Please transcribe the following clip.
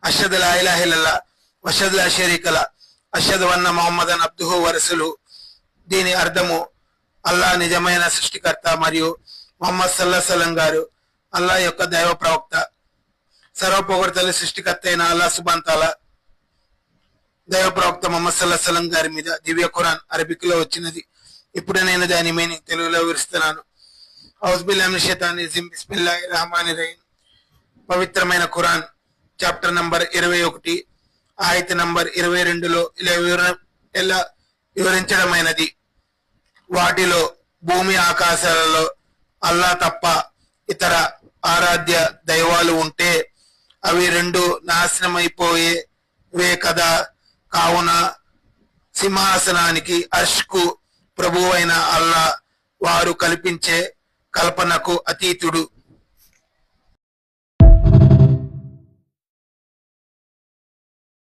అషద్ లా ఇలాహ ఇల్లల్లా వషద్ లా షరీకలా అషద్ వన్న మొహమ్మదన్ అబ్దుహు వరసులు. దీని అర్థము అల్లా నిజమైన సృష్టికర్త మరియు మొహమ్మద్ సల్లం గారు అల్లా యొక్క దైవ ప్రవక్త. సర్వపోగొడతల సృష్టికర్త అయిన అల్లా సుబ్హానహు తాలా దైవ ప్రవక్త మొహమ్మద్ సల్లం గారి మీద దివ్య ఖురాన్ అరబిక్ లో వచ్చినది. ఇప్పుడు నేను దాని మీనింగ్ తెలుగులో వివరిస్తున్నాను. ఔజు బిల్లాహి మినష్ షైతానిర్ రజీం. బిస్మిల్లాహిర్ రహమానిర్ రహీం. పవిత్రమైన ఖురాన్ చాప్టర్ నంబర్ 21 ఆయత నంబర్ 22లో ఇలా వివరించడమైనది. వాటిలో భూమి ఆకాశాలలో అల్లా తప్ప ఇతర ఆరాధ్య దైవాలు ఉంటే అవి రెండు నాశనమైపోయేవే కదా. కావున సింహాసనానికి అర్ష్కు ప్రభువైన అల్లా వారు కల్పించే కల్పనకు అతీతుడు.